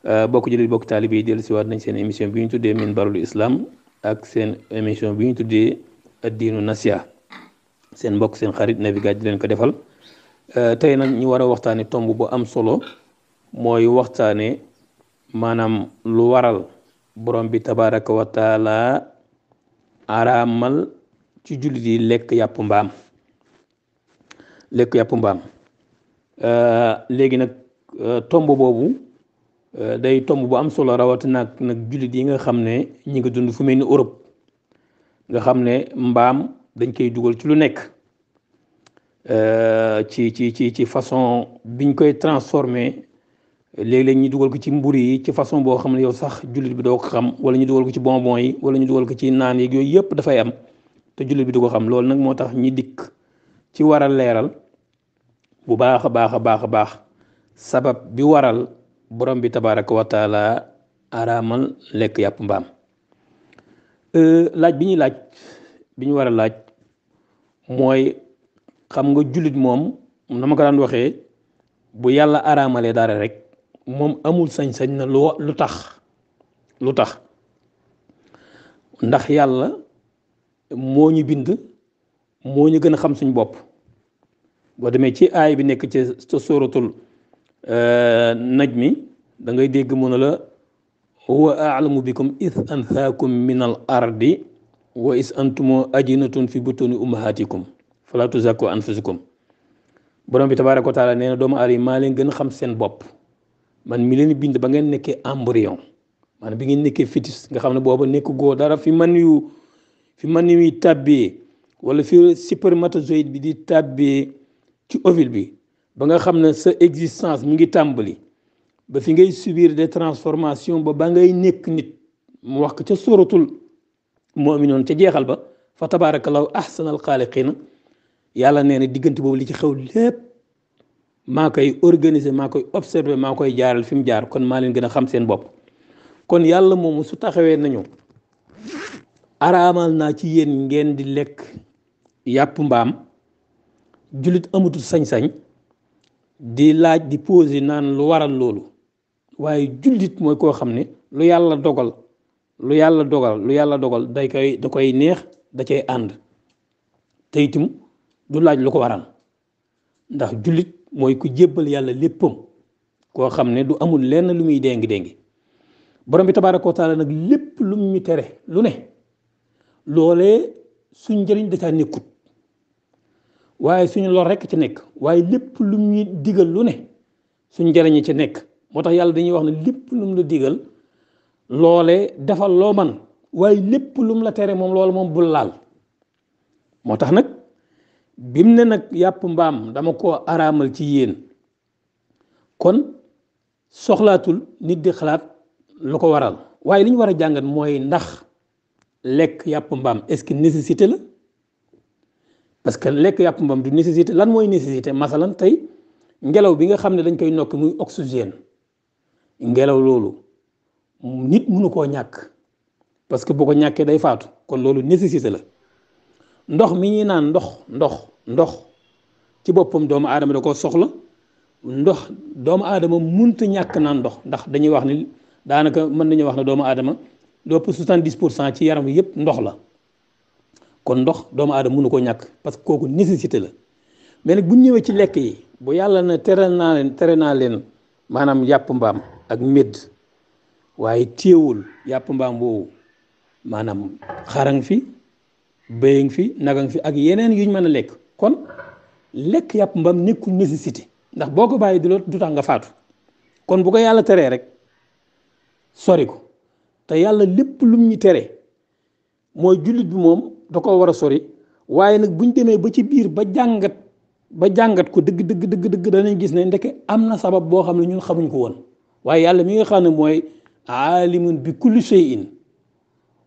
bokk jullit bokk taalibe yi dellu siwaat nañ seen émission bi ñu tuddee Minbarul Islam ak seen émission bi ñu tuddee addiinu nasiha seen mbokk seen xarit Naby Gadji di leen ko defal tey nag ñu war a waxtaane tomb bu am solo mooy waxtaane maanaam lu waral borom bi tabaraka wa taala araamal ci jullit yi lekk yàpp mbaam léegi nag tomb boobu day tomb bu am solo rawatina nag jullit yi nga xam ne ñi nga dund fu mel ni Europe nga xam ne mbaam dañ koy dugal ci lu nekk ci façon biñ koy transformé léeg-léeg ñu dugal ko ci mbur yi ci façon boo xam ne yow sax jullit bi doo ko xam wala ñu dugal ko ci bonbon yi wala ñu dugal ko ci naan yeeg yooyu yëpp dafay am te jullit bi du ko xam loolu nag moo tax ñi dikk ci war a leeral bu baax a baax sabab bi waral borom bi tabaraka wa taala araamal lekk yàpp mbaam laaj bi ñu war a laaj mooy xam nga jullit moom na ma ko daan waxee bu yàlla araamalee dara rek moom amul sañ-sañ na lu tax ndax yàlla moo ñu bind moo ñu gën a xam suñ bopp boo demee ci aay bi nekk ci suratul najmi da ngay dégg mu ne la huwa a'lamu bikum is ansaakum min al ardi wa is antumoo ajinatun fi butuni ummahatikum fala tuzakku anfusakum borom bi tabaaraka wa taala nee na doomu aadama maa leen gën a xam seen bopp man mi leen bind ba ngeen nekkee embryon maanaam bi ngeen nekkee fœtus nga xam ne booba nekk goo dara fi man yu tàbbee wala fi spermatozoïde bi di tàbbee ci ovule bi ba nga xam ne sa existence mi ngi tàmbali ba fi ngay subir des transformations ba ngay nekk nit mu wax ko ca suratul mu'minuun ca jeexal ba fa tabarakallahu ahsanal xaaliqiina yàlla nee na diggante boobu li ci xew lépp maa koy organiser maa koy observer maa koy jaaral fi mu jaar kon maa leen gën a xam seen bopp kon yàlla moomu su taxawee nañu araamal naa ci yéen ngeen di lekk yàpp mbaam jullit amatul sañ-sañ di laaj di poser naan lu waral loolu waaye jullit mooy koo xam ne lu yàlla dogal da koy neex da cay ànd te itam du laaj lu ko waral ndax jullit mooy ku jébbal yàlla léppam koo xam ne du amul lenn lu muy déngi borom bi tabaaraka wa taala nag lépp lu ñu tere lu ne loolee suñ njëriñ da caa nekkut waaye suñu lor rekk ci nekk waaye lépp lu ñu digal lu ne suñ njëriñ ci nekk moo tax yàlla dañuy wax ne lépp lu mu la digal loolee defal loo man waaye lépp lu mu la tere moom loolu moom bul laal moo tax nag bim ne nag yàpp mbaam dama ko araamal ci yéen kon soxlaatul nit di xalaat lu ko waral waaye li ñu war a jàngat mooy ndax lekk yàpp mbaam est-ce que nécessité la parce que lekk yàpp mbaam du nécessité lan mooy nécessité masalan tey ngelaw bi nga xam ne dañ koy nokk muy oxygène ngelaw loolu nit mënu koo ñàkk parce que boo ko ñàkkee day faatu kon loolu nécessité la ndox mi ñuy naan ndox ci boppam doomu aadama da ko soxla ndox doomu aadama munta ñàkk naan ndox ndax dañuy wax ni daanaka mën nañu wax ne doomu aadama lépp 70% ci yaram yëpp ndox la kon ndox doomu aadama mënu ko ñàkk parce que kooku nécessité la mais nag bu ñu ñëwee ci lekk yi bu yàlla na tere naa leen maanaam yàpp mbaam ak médd waaye téewul yàpp mbaam boobu maanaam xarang fi béyang fi nagang fi ak yeneen yuñ mën a lekk kon lekk yàpp mbaam nekkul nécessité ndax boo ko bàyyi du tax nga faatu kon bu ko yàlla teree rek sori ko te yàlla lépp lum ñu tere mooy jullit bi moom da ko war a sori waaye nag buñ demee ba ci biir ba jàngat ko dëgg danañ gis ne ndeke am na sabab boo xam ne ñun xamuñ ko woon waaye yàlla mi nga xam ne mooy aalimun bi kulli shay'in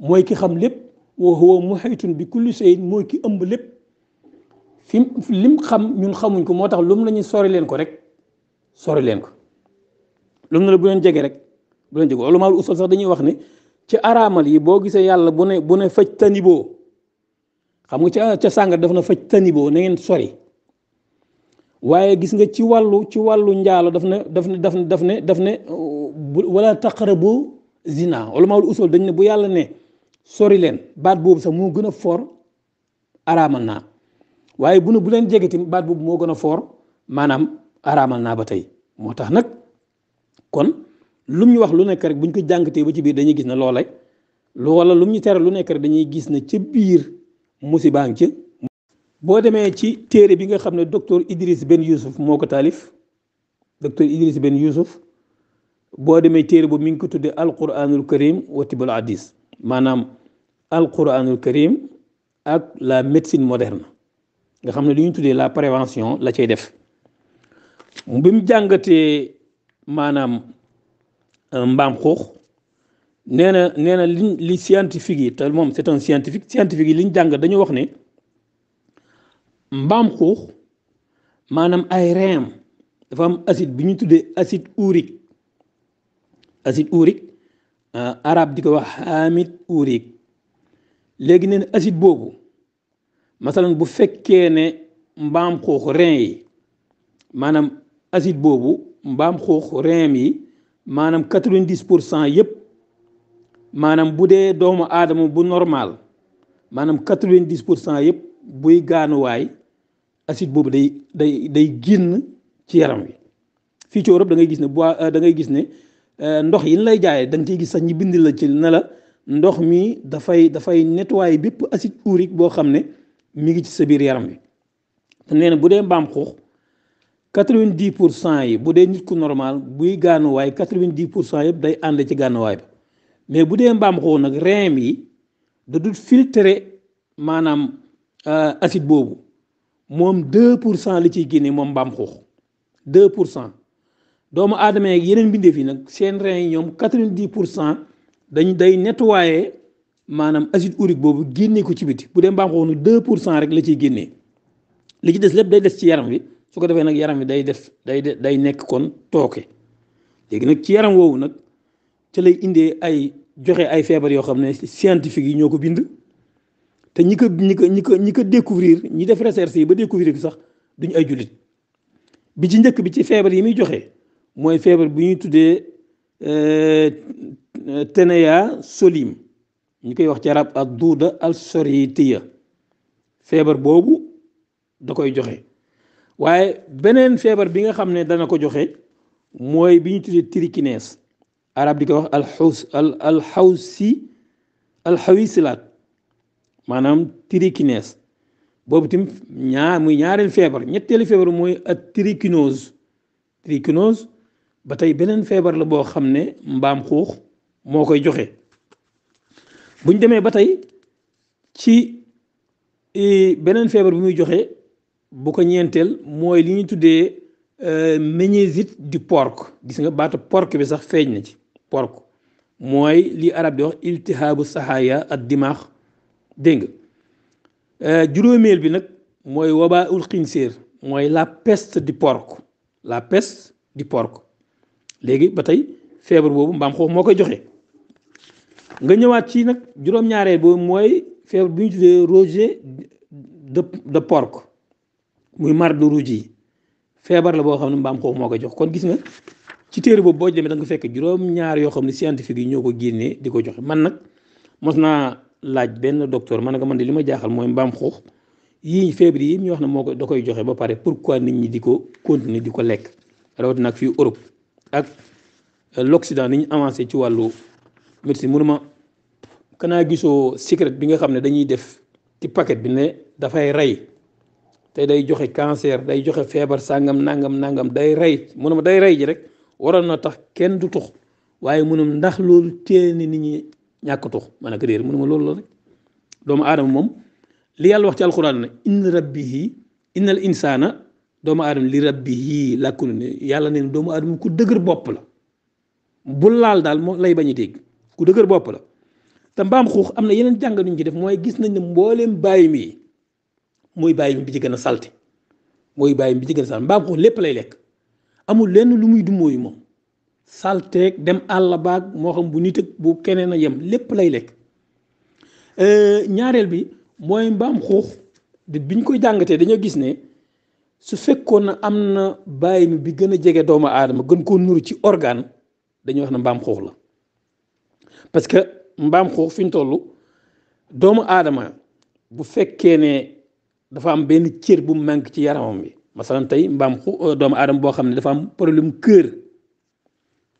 mooy ki xam lépp wa huwa muhitun bi kulli shay'in mooy ki ëmb lépp lim xam ñun xamuñ ko moo tax lum la ñu sori leen ko rek sori leen ko lum na la bu leen jege rek bu leen jege ulamaa usul sax dañuy wax ne ci araamal yi boo gisee yàlla bu ne faj taniboo xam nga ca sàngar daf na faj taniboo na ngeen sori waaye gis nga ci wàllu njaalo daf ne wala taqrabu zina wala maawul usul dañ ne bu yàlla ne sori leen baat boobu sax moo gën a foor araamal naa waaye bu ne bu leen jege tamit baat boobu moo gën a foor maanaam araamal naa ba tey moo tax nag kon lum ñu wax lu nekk rek buñ ko jàngatee ba ci biir dañuy gis ne loola wala lum ñu tere lu nekk rek dañuy gis ne ca biir musibaa ngi ci. boo demee ci téere bi nga xam ne docteur Idriss Ben Youssouf moo ko taalif docteur Idriss Ben Youssouf boo demee téere boobu mi ngi ko tuddee alquranul karim wa tibul hadis maanaam alquranul karim ak la médecine moderne nga xam ne li ñu tuddee la prévention la cay def bi mu jàngatee maanaam mbaam xuux nee na li scientifique yi te moom c'est un scientifique yi li ñu jàng dañu wax ne mbaam xuux maanaam ay reem dafa am acide bi ñu tuddee acide urique arabe di ko wax hamid urique léegi nee na acide boobu masalan bu fekkee ne mbaam xuux rein yi maanaam acide boobu mbaam xuux rein yi maanaam 90% yëpp maanaam bu dee doomu aadama bu normal maanaam 90% yëpp buy gaanuwaay acide boobu day génn ci yaram wi fii ci Europe da ngay gis ne da ngay gis ne ndox yi lay jaayee da nga ciy gis sax ñi bind la ci ne la ndox mi dafay nettoyer bépp acide urique boo xam ne mi ngi ci sa biir yaram wi te nee na bu dee mbaam xuux 90% yi bu dee nit ku normal buy gaanuwaay 90% yëpp day ànd ci gaanuwaay ba mais bu dee mbaam xuux nag rein yi da dul filtrer maanaam acide boobu moom 2% li ciy génne moom mbaam xuux 2% doomu aadama yeeg yeneen mbindeef yi nag seen rein yi ñoom 90% day nettoyer maanaam acide urique boobu génne ko ci biti bu dee mbaam xuux nag 2% rek la ciy génnee li ci des lépp day des ci yaram wi su ko defee nag yaram wi day nekk kon tooke léegi nag ci yaram woowu nag ca lay indee joxe ay feebar yoo xam ne scientifique yi ñoo ko bind te ñi ko découvrir ñi def recherche yi ba découvrir ko sax duñu ay jullit bi ci njëkk bi ci feebar yi muy joxe mooy feebar bu ñuy tuddee Ténéa solim ñu koy wax ci arab ak duuda al soritiya feebar boobu da koy joxe waaye beneen feebar bi nga xam ne dana ko joxe mooy bi ñu tuddee trikinèse arab di ko wax alxawisilaat maanaam trikinèse boobu tim muy ñaareel feebar ñetteelu feebar mooy ak trikinose ba tey beneen feebar la boo xam ne mbaam xuux moo koy joxe buñ demee ba tey ci beneen feebar bi muy joxe bu ko ñeenteel mooy li ñuy tuddee méningite du porc gis nga baatu porc bi sax feeñ na ci porc mooy li arab di wax iltihaabu saxaaya ak dimaax dégg nga juróomeel bi nag mooy wabaa ul xinséer mooy la peste du porc léegi ba tey feebar boobu mbaam xuux moo koy joxe nga ñëwaat ci nag juróom-ñaareel boobu mooy feebar bi ñu tuddee roget de porc muy marde rouge yi feebar la boo xam ne mbaam xuux moo koy jox kon gis nga ci téere boobu boo demee da nga fekk juróom-ñaar yoo xam ne scientifique yi ñoo ko génnee di ko joxe man nag mos naa laaj benn docteur man de li ma jaaxal mooy mbaam xuux yii feebar yi ñu wax ne moo ko da koy joxe ba pare pourquoi nit ñi di ko continuer di ko lekk rawatina nag fii Europe ak l'Occident ni ñu avancé ci wàllu médecine mënuma kanaa gisoo cigarette bi nga xam ne dañuy def ci paquet bi ne dafay rey te day joxe cancer day joxe feebar sàngam nangam day rey mënuma day rey ji rek waroon na tax kenn du tux waaye mënum ndax loolu teel ni nit ñi ñàkk tux ma ne ko déer mënuma loolu la rek doomu aadama moom li yàlla wax ci alxuraan ne innal insaana doomu aadama li rabbihi làkkulu ne yàlla ne doomu aadama ku dëgër bopp la bu laal daal moo lay bañ a dégg ku dëgër bopp la te mbaam xuux am na yeneen jàngat ñu ci def mooy gis nañ ne mbooleem bàyyi mi mooy bàyyi mi bi ci gën a salte mbaam xuux lépp lay lekk amul lenn lu muy dummóoyu moom salteeg dem àll baag moo xam bu nit ak bu keneen a yem lépp lay lekk ñaareel bi mooy mbaam xuux biñ koy jàngatee dañoo gis ne su fekkoon na am na bàyyi mi bi gën a jege doomu aadama gën koo nuru ci organe dañuy wax ne mbaam xuux la parce que mbaam xuux fi ñu toll doomu aadama bu fekkee ne dafa am benn cër bu manque ci yaramam bi masalan tey mbaam xuux doomu aadama boo xam ne dafa am problème cœur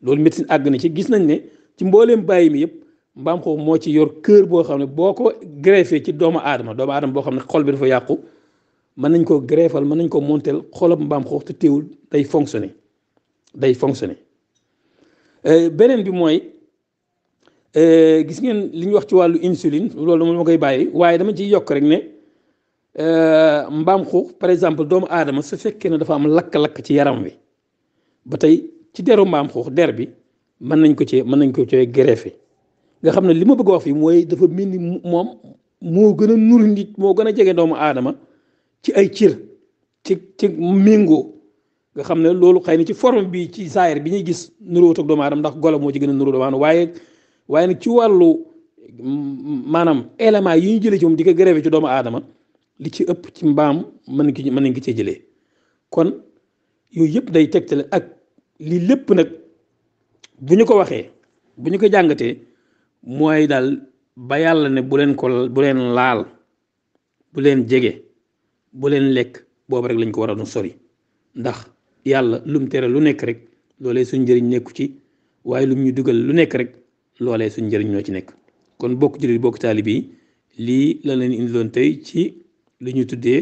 loolu médecine àgg na ci gis nañ ne ci mbooleem bàyyi mi yëpp mbaam xuux moo ci yor cœur boo xam ne boo ko greffé ci doomu aadama boo xam ne xol bi dafa yàqu mën nañ ko greffal mën nañ ko montel xolab mbaam xuux te teewul day fonctionner beneen bi mooy gis ngeen li ñu wax ci wàllu insuline loolu ma koy bàyyi waaye dama ciy yokk rek ne mbaam xuux par exemple doomu aadama su fekkee ne dafa am lakk-lakk ci yaram wi ba tey ci deru mbaam xuux der bi mën nañ ko cee greffé nga xam ne li ma bëgg a wax fii mooy dafa mel ni moom moo gën a nur nit moo gën a jege doomu aadama ci ay cër ci méngoo nga xam ne loolu xëy na ci forme bi ci saayir bi ñuy gis nuróowut ak doomu aadama ndax golo moo ci gën a nuróo doomu aadama waaye nag ci wàllu maanaam élément yi ñu jëlee ci moom di ko greffé ci doomu aadama li ci ëpp ci mbaam mën nañ ko cee jëlee kon yooyu yëpp day tegtale ak lii lépp nag bu ñu ko waxee bu ñu ko jàngatee mooy daal ba yàlla ne bu leen laal bu leen jege bu leen lekk boobu rek lañ ko war a doon sori ndax yàlla lum tere lu nekk rek loolee suñ njëriñ nekku ci waaye lum ñu dugal lu nekk rek loolee suñ njëriñ ñoo ci nekk kon bokk jullit bokk taalibe yi lii la leen indiloon tey ci li ñu tuddee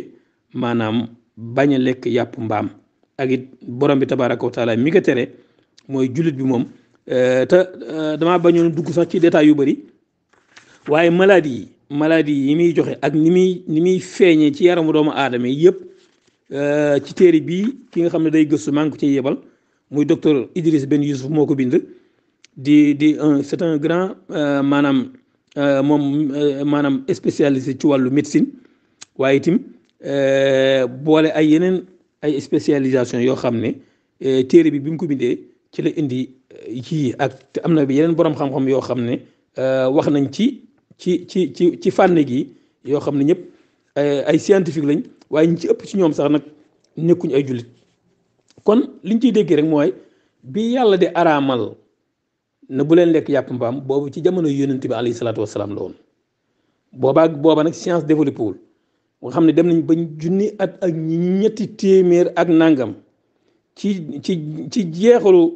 maanaam bañ a lekk yàpp mbaam ak it borom bi tabaaraka wa taala mi ko tere mooy jullit bi moom te damaa bañoon dugg sax ci détails yu bari waaye maladie yi muy joxe ak ni muy feeñee ci yaramu doomu aadama yi yëpp ci téere bii ki nga xam ne day gëstu maa ngi ko ciy yebal muy docteur Idriss Ben Youssouf moo ko bind c'est un grand maanaam spécialiste ci wàllu médecine waaye itam boole ay yeneen ay spécialisation yoo xam ne téere bi mu ko bindee ci la indi ci ak te am na yeneen borom xam-xam yoo xam ne wax nañ ci fànn gi yoo xam ne ñëpp ay scientifique lañ waaye ñi ci ëpp ci ñoom sax nag nekkuñ ay jullit kon liñ ciy déggee rek mooy bi yàlla di araamal na bu leen lekk yàpp mbaam boobu ci jamono yonent bi alayhi salaatu wasalaam la woon booba nag science développé wul nga xam ne dem nañ bañ junni at ak ñetti téeméer ak nangam ci jeexalu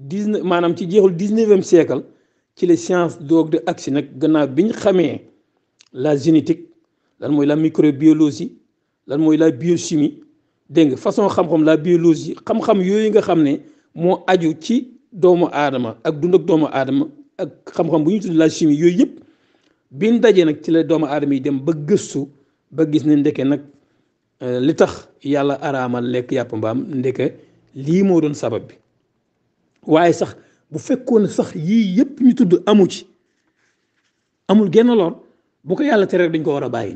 19e siècle ci la science doog de agsi nag gannaaw bi ñu xamee la génétique lan mooy la microbiologie lan mooy la biochimie dégg nga façon xam-xam la biologie xam-xam yooyu nga xam ne moo aju ci doomu aadama ak dund ak doomu aadama ak xam-xam bu ñu tudd la chimie yooyu yëpp biñ dajee nag ci la doomu aadama yi dem ba gëstu ba gis ne ndeke nag li tax yàlla araamal lekk yàpp mbaam ndeke lii moo doon sabab bi waaye sax bu fekkoon sax yii yëpp ñu tudd amul genn lor bu ko yàlla tere rek dañ ko war a bàyyi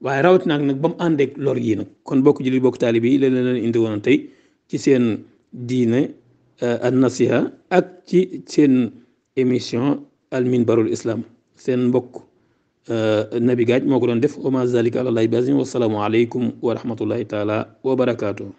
waaye rawatina nag ba mu àndeek lor yii nag kon bokk jullit bokk taalibe yi leen indi woon tey ci seen diine an nasiha ak ci seen émission al minbarul islam seen mbokk Nabi Gaaj moo ko doon def wa ma zalika ala llahi bi azim wa salaamu aleykum wa rahmatullahi taala wa barakaatuh